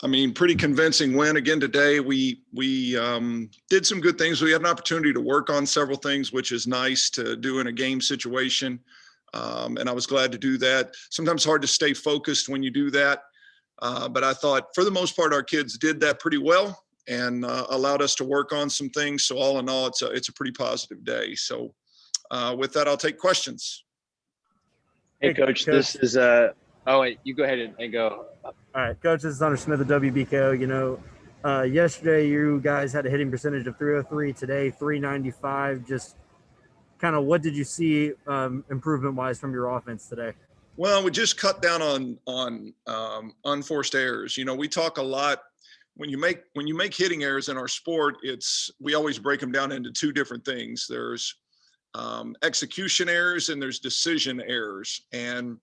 I mean, pretty convincing win again today. We did some good things. We had an opportunity to work on several things, which is nice to do in a game situation. And I was glad to do that. Sometimes hard to stay focused when you do that. But I thought for the most part, our kids did that pretty well and allowed us to work on some things. So all in all, it's a pretty positive day. So with that, I'll take questions. Hey, Coach, this is oh, wait, you go ahead and go. All right, Coach, this is Hunter Smith of WBKO. You know, yesterday you guys had a hitting percentage of 303. Today, 395. Just kind of what did you see improvement-wise from your offense today? Well, we just cut down on unforced errors. You know, we talk a lot when you make hitting errors in our sport. We always break them down into two different things. There's execution errors and there's decision errors, and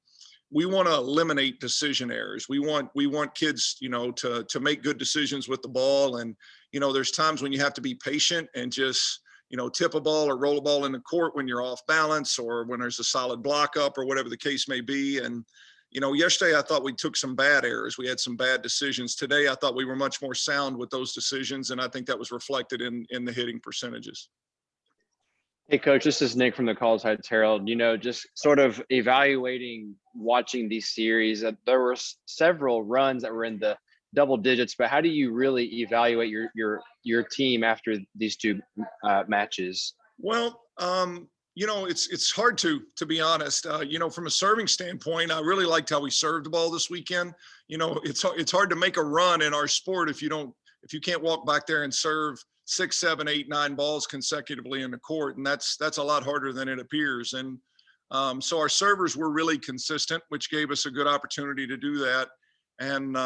we want to eliminate decision errors. We want kids, you know, to make good decisions with the ball. And, you know, there's times when you have to be patient and just, you know, tip a ball or roll a ball in the court when you're off balance or when there's a solid block up or whatever the case may be. And, you know, yesterday I thought we took some bad errors. We had some bad decisions. Today I thought we were much more sound with those decisions, and I think that was reflected in the hitting percentages. Hey, Coach, this is Nick from the College Heights Herald. You know, just sort of evaluating, watching these series, there were several runs that were in the double digits, but how do you really evaluate your team after these two matches? Well, you know, it's hard to be honest. You know, from a serving standpoint, I really liked how we served the ball this weekend. You know, it's hard to make a run in our sport if you can't walk back there and serve 6, 7, 8, 9 balls consecutively in the court. And that's a lot harder than it appears. And so our servers were really consistent, which gave us a good opportunity to do that. And,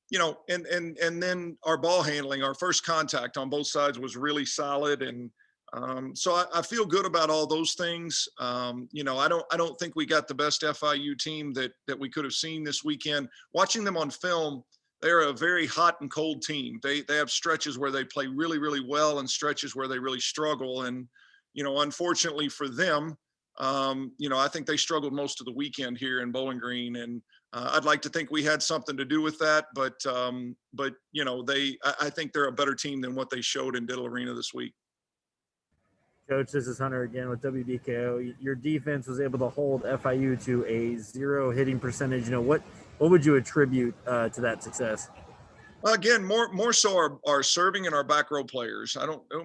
you know, and then our ball handling, our first contact on both sides was really solid. And so I feel good about all those things. You know, I don't think we got the best FIU team that we could have seen this weekend. Watching them on film, they're a very hot and cold team. They have stretches where they play really, really well and stretches where they really struggle. And, you know, unfortunately for them, you know, I think they struggled most of the weekend here in Bowling Green. And I'd like to think we had something to do with that. But you know, I think they're a better team than what they showed in Diddle Arena this week. Coach, this is Hunter again with WBKO. Your defense was able to hold FIU to a 0 hitting percentage. You know, what would you attribute to that success? Again, more so our serving and our back row players.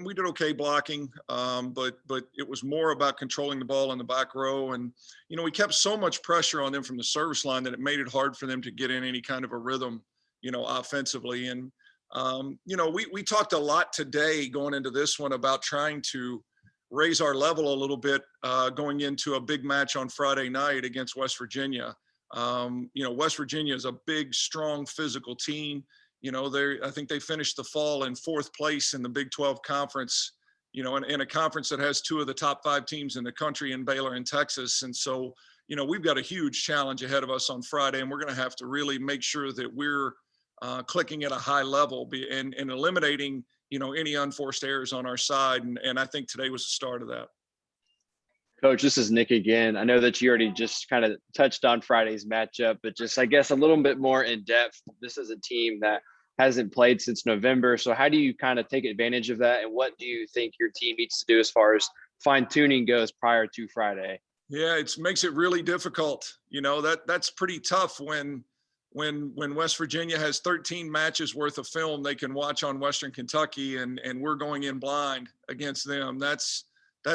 We did okay blocking, but it was more about controlling the ball in the back row. And, you know, we kept so much pressure on them from the service line that it made it hard for them to get in any kind of a rhythm, you know, offensively. And, you know, we talked a lot today going into this one about trying to raise our level a little bit going into a big match on Friday night against West Virginia. You know, West Virginia is a big, strong, physical team. You know, I think they finished the fall in 4th place in the Big 12 conference, you know, in a conference that has 2 of the top 5 teams in the country in Baylor and Texas. And so, you know, we've got a huge challenge ahead of us on Friday, and we're going to have to really make sure that we're clicking at a high level and eliminating, you know, any unforced errors on our side. And I think today was the start of that. Coach, this is Nick again. I know that you already just kind of touched on Friday's matchup, but just, I guess, a little bit more in depth. This is a team that hasn't played since November. So how do you kind of take advantage of that? And what do you think your team needs to do as far as fine tuning goes prior to Friday? Yeah, it makes it really difficult. You know, that's pretty tough when West Virginia has 13 matches worth of film they can watch on Western Kentucky and we're going in blind against them. That's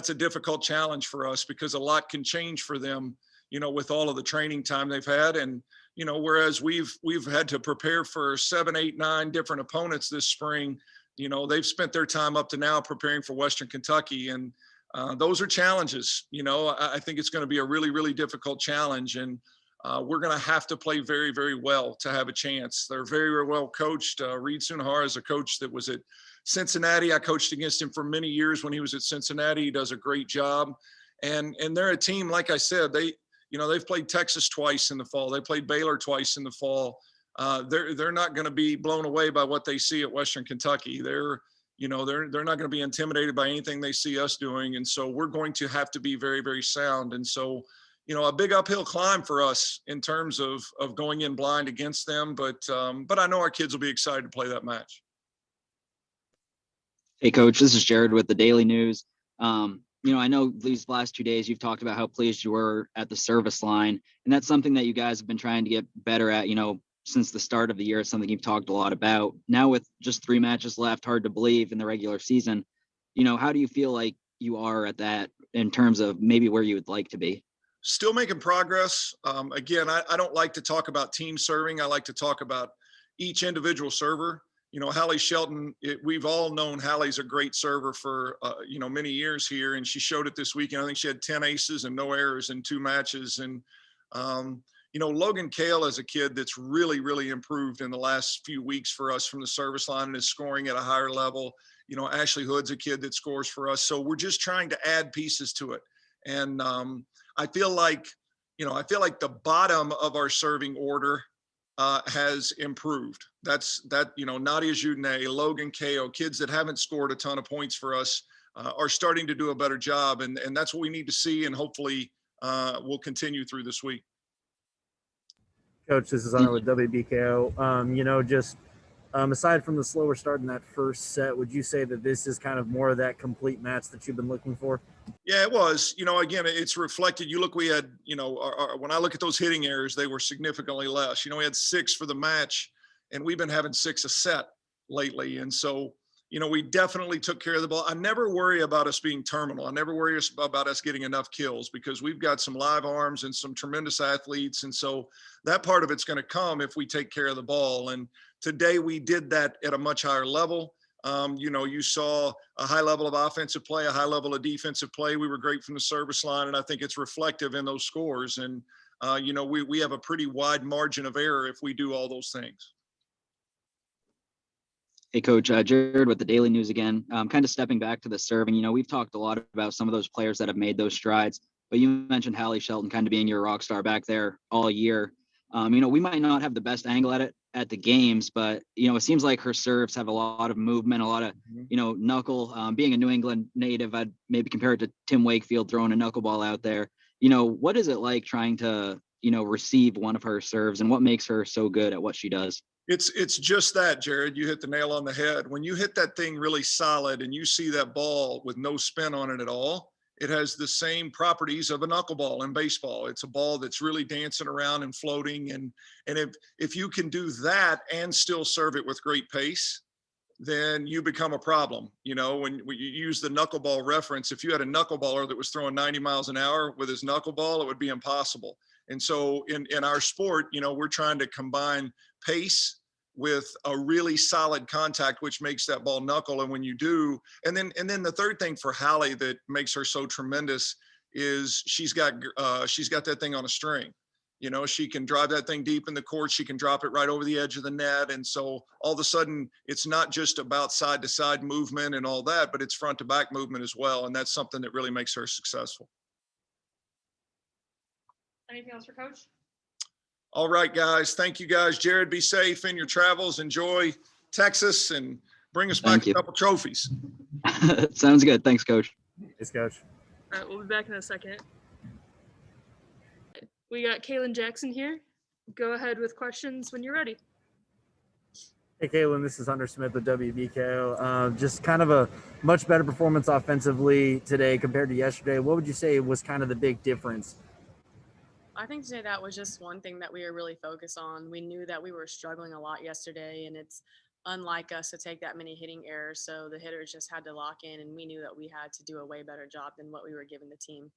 a difficult challenge for us because a lot can change for them, you know, with all of the training time they've had. And, you know, whereas we've had to prepare for 7, 8, 9 different opponents this spring, you know, they've spent their time up to now preparing for Western Kentucky. And those are challenges. You know, I think it's going to be a really, really difficult challenge. And we're going to have to play very, very well to have a chance. They're very, very well coached. Reed Sunahara is a coach that was at Cincinnati. I coached against him for many years when he was at Cincinnati. He does a great job. And they're a team, like I said, they've played Texas twice in the fall. They played Baylor twice in the fall. They're not going to be blown away by what they see at Western Kentucky. They're not going to be intimidated by anything they see us doing. And so we're going to have to be very, very sound. And so, a big uphill climb for us in terms of going in blind against them. But I know our kids will be excited to play that match. Hey, Coach, this is Jared with the Daily News. I know these last 2 days you've talked about how pleased you were at the service line, and that's something that you guys have been trying to get better at, since the start of the year. It's something you've talked a lot about. Now with just 3 matches left, hard to believe in the regular season, how do you feel like you are at that in terms of maybe where you would like to be? Still making progress. Again, I don't like to talk about team serving. I like to talk about each individual server. Hallie Shelton, we've all known Hallie's a great server for, many years here, and she showed it this weekend. I think she had 10 aces and no errors in 2 matches. And, Logan Kale is a kid that's really, really improved in the last few weeks for us from the service line and is scoring at a higher level. Ashley Hood's a kid that scores for us. So we're just trying to add pieces to it. And I feel like the bottom of our serving order has improved. Nadia Judnay, Logan Ko, kids that haven't scored a ton of points for us are starting to do a better job. And that's what we need to see. And hopefully we'll continue through this week. Coach, this is Hunter with WBKO. Aside from the slower start in that first set, would you say that this is kind of more of that complete match that you've been looking for? Yeah, it was. Again, it's reflected. We had, when I look at those hitting errors, they were significantly less. We had 6 for the match, and we've been having 6 a set lately. And so, we definitely took care of the ball. I never worry about us being terminal. I never worry about us getting enough kills because we've got some live arms and some tremendous athletes. And so that part of it's going to come if we take care of the ball. And today we did that at a much higher level. You saw a high level of offensive play, a high level of defensive play. We were great from the service line, and I think it's reflective in those scores. And, we have a pretty wide margin of error if we do all those things. Hey, Coach, Jared with the Daily News again. Kind of stepping back to the serving, we've talked a lot about some of those players that have made those strides, but you mentioned Hallie Shelton kind of being your rock star back there all year. We might not have the best angle at it at the games, but, it seems like her serves have a lot of movement, a lot of, knuckle. Being a New England native, I'd maybe compare it to Tim Wakefield throwing a knuckleball out there. What is it like trying to, receive one of her serves, and what makes her so good at what she does? It's just that, Jared. You hit the nail on the head. When you hit that thing really solid and you see that ball with no spin on it at all, it has the same properties of a knuckleball in baseball. It's a ball that's really dancing around and floating. And if you can do that and still serve it with great pace, then you become a problem. When you use the knuckleball reference, if you had a knuckleballer that was throwing 90 miles an hour with his knuckleball, it would be impossible. And so in our sport, we're trying to combine pace with a really solid contact, which makes that ball knuckle. And when you do, and then the third thing for Hallie that makes her so tremendous is she's got that thing on a string. She can drive that thing deep in the court. She can drop it right over the edge of the net. And so all of a sudden it's not just about side to side movement and all that, but it's front to back movement as well. And that's something that really makes her successful. Anything else for Coach? All right, guys. Thank you, guys. Jared, be safe in your travels. Enjoy Texas and bring us back a couple trophies. Sounds good. Thanks, Coach. Thanks, Coach. All right, we'll be back in a second. We got Kayland Jackson here. Go ahead with questions when you're ready. Hey, Kayland, this is Hunter Smith with WBKO. Just kind of a much better performance offensively today compared to yesterday. What would you say was kind of the big difference? I think today that was just one thing that we were really focused on. We knew that we were struggling a lot yesterday, and it's unlike us to take that many hitting errors. So the hitters just had to lock in, and we knew that we had to do a way better job than what we were giving the team.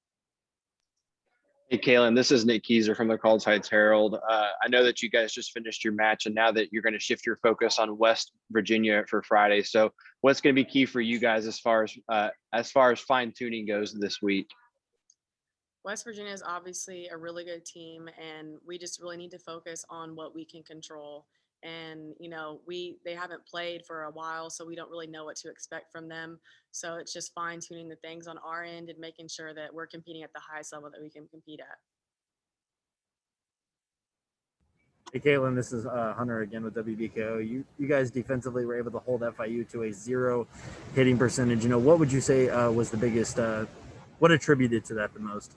Hey, Kayland, this is Nick Keyser from the Carl's Heights Herald. I know that you guys just finished your match, and now that you're going to shift your focus on West Virginia for Friday. So what's going to be key for you guys as far as fine tuning goes this week? West Virginia is obviously a really good team, and we just really need to focus on what we can control. And, they haven't played for a while, so we don't really know what to expect from them. So it's just fine tuning the things on our end and making sure that we're competing at the highest level that we can compete at. Hey, Kayland, this is Hunter again with WBKO. You guys defensively were able to hold FIU to a 0 hitting percentage. What would you say was the biggest, what attributed to that the most?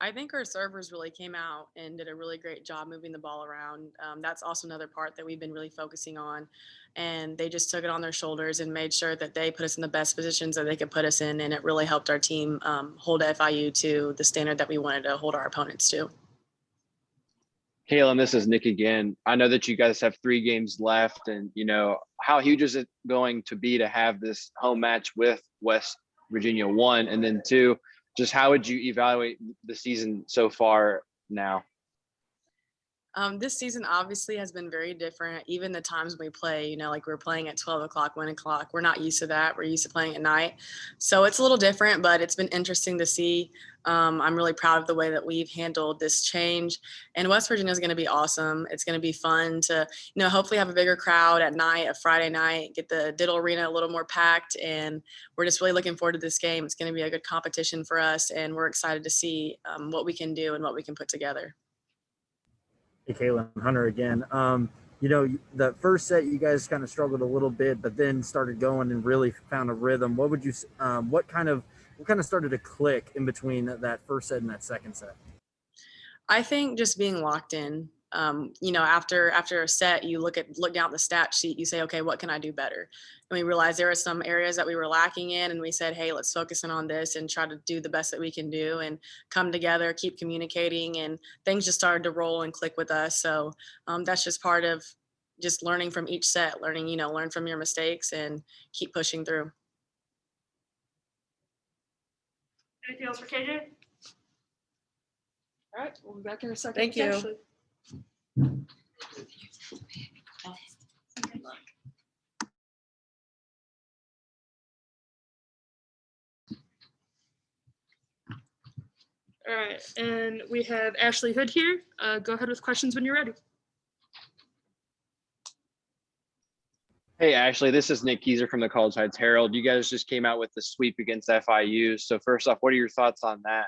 I think our servers really came out and did a really great job moving the ball around. That's also another part that we've been really focusing on. And they just took it on their shoulders and made sure that they put us in the best positions that they could put us in. And it really helped our team hold FIU to the standard that we wanted to hold our opponents to. Kayland, this is Nick again. I know that you guys have 3 games left, and how huge is it going to be to have this home match with West Virginia, 1, and then 2, just how would you evaluate the season so far now? This season obviously has been very different. Even the times we play, like we're playing at 12 o'clock, 1 o'clock. We're not used to that. We're used to playing at night. So it's a little different, but it's been interesting to see. I'm really proud of the way that we've handled this change. And West Virginia is going to be awesome. It's going to be fun to, hopefully have a bigger crowd at night, a Friday night, get the Diddle Arena a little more packed. And we're just really looking forward to this game. It's going to be a good competition for us. And we're excited to see what we can do and what we can put together. Hey, Kayland, Hunter again. The first set you guys kind of struggled a little bit, but then started going and really found a rhythm. What would you? What kind of started to click in between that first set and that second set? I think just being locked in. After a set, you look down at the stat sheet, you say, okay, what can I do better? And we realized there were some areas that we were lacking in, and we said, hey, let's focus in on this and try to do the best that we can do and come together, keep communicating, and things just started to roll and click with us. So that's just part of just learning from each set, learn from your mistakes and keep pushing through. Anything else for KJ? All right, we'll be back in a second. Thank you. Ashley. All right, and we have Ashley Hood here. Go ahead with questions when you're ready. Hey, Ashley, this is Nick Keyser from the College Heights Herald. You guys just came out with the sweep against FIU. So first off, what are your thoughts on that?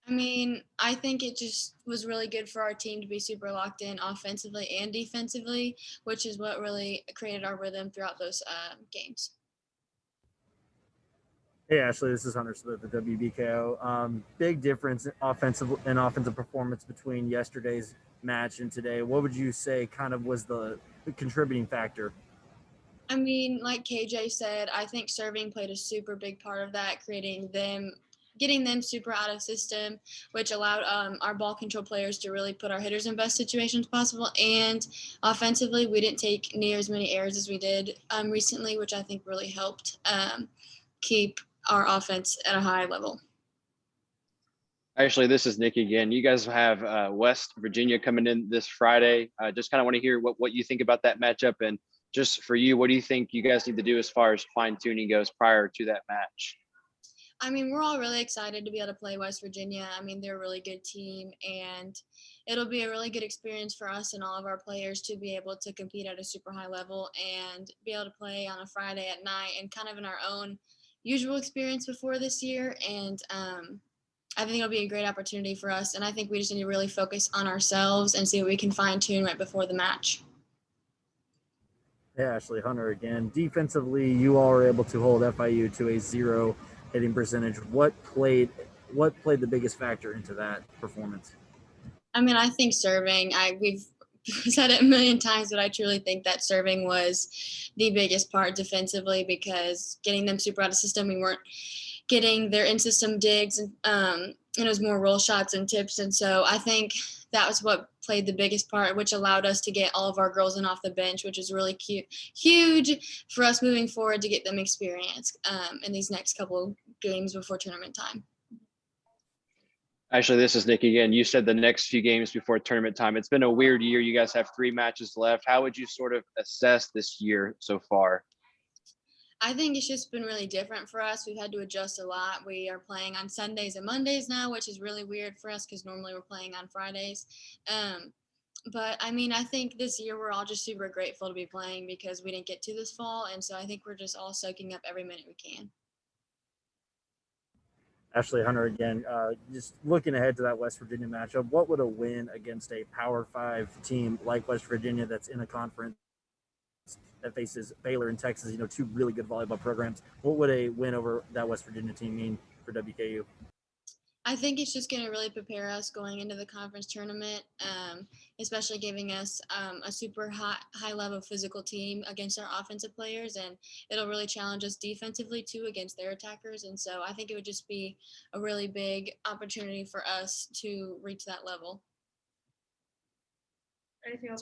I mean, I think it just was really good for our team to be super locked in offensively and defensively, which is what really created our rhythm throughout those games. Hey, Ashley, this is Hunter Smith at WBKO. Big difference in offensive performance between yesterday's match and today. What would you say kind of was the contributing factor? I mean, like KJ said, I think serving played a super big part of that, getting them super out of system, which allowed our ball control players to really put our hitters in best situations possible. And offensively, we didn't take near as many errors as we did recently, which I think really helped keep our offense at a high level. Actually, this is Nick again. You guys have West Virginia coming in this Friday. Just kind of want to hear what you think about that matchup. And just for you, what do you think you guys need to do as far as fine tuning goes prior to that match? I mean, we're all really excited to be able to play West Virginia. I mean, they're a really good team, and it'll be a really good experience for us and all of our players to be able to compete at a super high level and be able to play on a Friday at night and kind of in our own usual experience before this year. And I think it'll be a great opportunity for us. And I think we just need to really focus on ourselves and see what we can fine tune right before the match. Yeah, Ashley, Hunter again. Defensively, you all were able to hold FIU to a 0 hitting percentage. What played the biggest factor into that performance? I mean, I think serving. We've said it a million times, but I truly think that serving was the biggest part defensively, because getting them super out of system, we weren't getting their in-system digs, and it was more roll shots and tips. And so I think that was what played the biggest part, which allowed us to get all of our girls in off the bench, which is really huge for us moving forward to get them experience in these next couple of games before tournament time. Actually, this is Nick again. You said the next few games before tournament time. It's been a weird year. You guys have 3 matches left. How would you sort of assess this year so far? I think it's just been really different for us. We've had to adjust a lot. We are playing on Sundays and Mondays now, which is really weird for us because normally we're playing on Fridays. But I mean, I think this year we're all just super grateful to be playing because we didn't get to this fall. And so I think we're just all soaking up every minute we can. Ashley, Hunter again. Just looking ahead to that West Virginia matchup, what would a win against a Power 5 team like West Virginia that's in a conference that faces Baylor and Texas, 2 really good volleyball programs, what would a win over that West Virginia team mean for WKU? I think it's just going to really prepare us going into the conference tournament, especially giving us a super high level physical team against our offensive players, and it'll really challenge us defensively too against their attackers. And so I think it would just be a really big opportunity for us to reach that level. Anything else